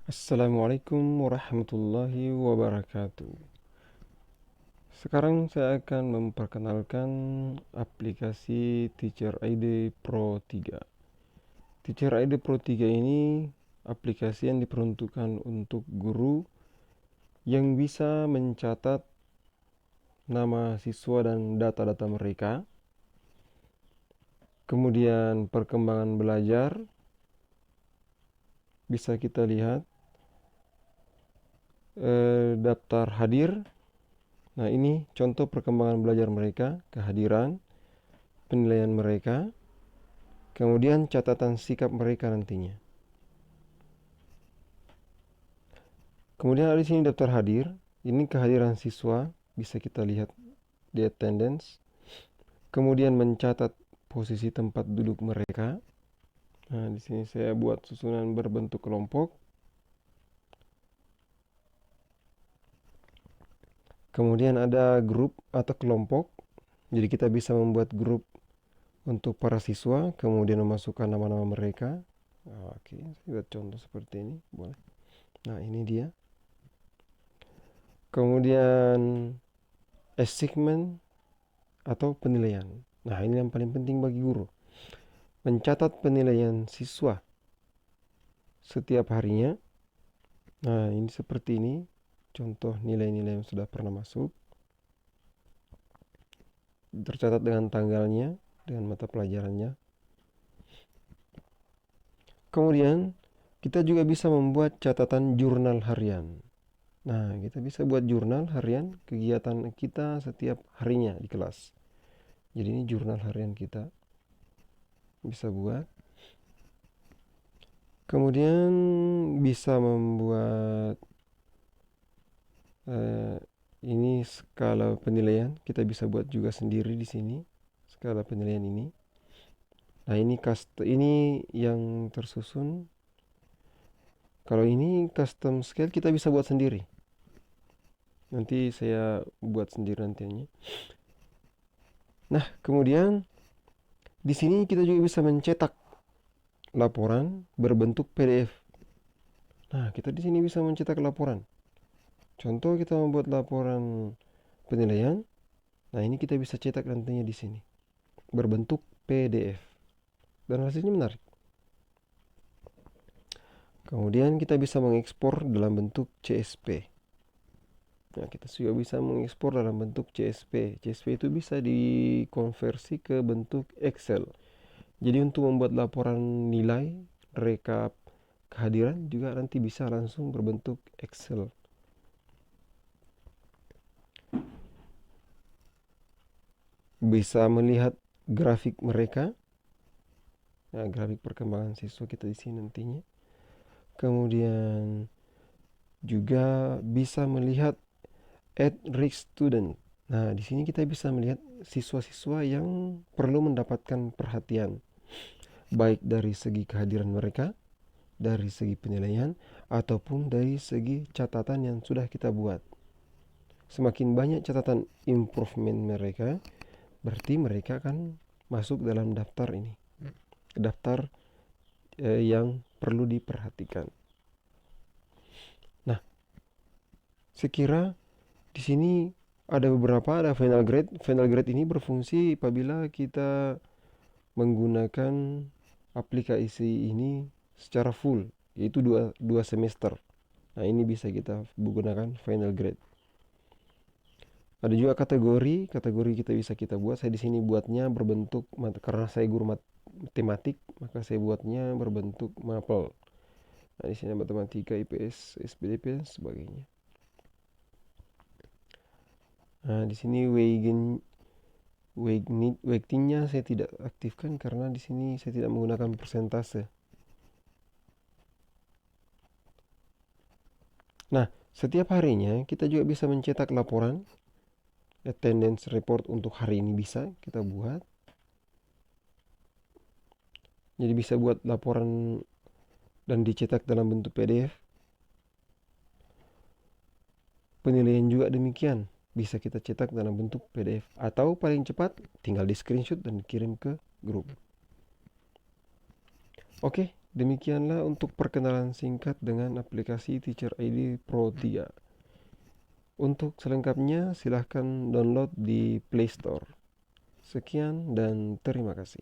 Assalamualaikum warahmatullahi wabarakatuh. Sekarang saya akan memperkenalkan aplikasi Teacher ID Pro 3. Teacher ID Pro 3 ini aplikasi yang diperuntukkan untuk guru yang bisa mencatat nama siswa dan data-data mereka. Kemudian perkembangan belajar bisa kita lihat, daftar hadir. Nah, ini contoh perkembangan belajar mereka, kehadiran, penilaian mereka, kemudian catatan sikap mereka nantinya. Kemudian ada di sini daftar hadir. Ini kehadiran siswa, bisa kita lihat di attendance. Kemudian mencatat posisi tempat duduk mereka. Nah, di sini saya buat susunan berbentuk kelompok. Kemudian ada grup atau kelompok. Jadi kita bisa membuat grup untuk para siswa, kemudian memasukkan nama-nama mereka. Oke, saya buat contoh seperti ini, boleh. Nah, ini dia. Kemudian assignment atau penilaian. Nah, ini yang paling penting bagi guru. Mencatat penilaian siswa setiap harinya. Nah, ini seperti ini. Contoh nilai-nilai yang sudah pernah masuk. Tercatat dengan tanggalnya, dengan mata pelajarannya. Kemudian, kita juga bisa membuat catatan jurnal harian. Nah, kita bisa buat jurnal harian kegiatan kita setiap harinya di kelas. Jadi ini jurnal harian kita. Bisa buat. Kemudian bisa membuat ini skala penilaian. Kita bisa buat juga sendiri di sini skala penilaian ini. Nah, ini yang tersusun. Kalau ini custom scale kita bisa buat sendiri. Nanti saya buat sendiri nantinya. Nah, kemudian di sini kita juga bisa mencetak laporan berbentuk PDF. Nah, kita di sini bisa mencetak laporan. Contoh kita membuat laporan penilaian. Nah, ini kita bisa cetak nantinya di sini berbentuk PDF. Dan hasilnya menarik. Kemudian kita bisa mengekspor dalam bentuk CSV. Nah, kita juga bisa mengekspor dalam bentuk CSV. CSV itu bisa dikonversi ke bentuk Excel. Jadi untuk membuat laporan nilai, rekap kehadiran juga nanti bisa langsung berbentuk Excel. Bisa melihat grafik mereka. Nah, grafik perkembangan siswa kita di sini nantinya. Kemudian juga bisa melihat at-risk student. Nah, di sini kita bisa melihat siswa-siswa yang perlu mendapatkan perhatian, baik dari segi kehadiran mereka, dari segi penilaian, ataupun dari segi catatan yang sudah kita buat. Semakin banyak catatan improvement mereka, berarti mereka akan masuk dalam daftar ini. Daftar yang perlu diperhatikan. Nah, sekira di sini ada final grade. Final grade ini berfungsi apabila kita menggunakan aplikasi ini secara full, yaitu dua semester. Nah, ini bisa kita gunakan final grade. Ada juga kategori kita bisa kita buat. Saya di sini buatnya berbentuk, karena saya guru matematik, maka saya buatnya berbentuk mapel. Nah, di sini matematika, IPS, SPDP dan sebagainya. Nah, di sini weightingnya saya tidak aktifkan karena di sini saya tidak menggunakan persentase. Nah, setiap harinya kita juga bisa mencetak laporan attendance report untuk hari ini bisa kita buat. Jadi bisa buat laporan dan dicetak dalam bentuk PDF. Penilaian juga demikian, bisa kita cetak dalam bentuk PDF atau paling cepat tinggal di screenshot dan dikirim ke grup. Oke, Demikianlah untuk perkenalan singkat dengan aplikasi Teacher ID Pro 3. Untuk selengkapnya silahkan download di Play Store. Sekian dan terima kasih.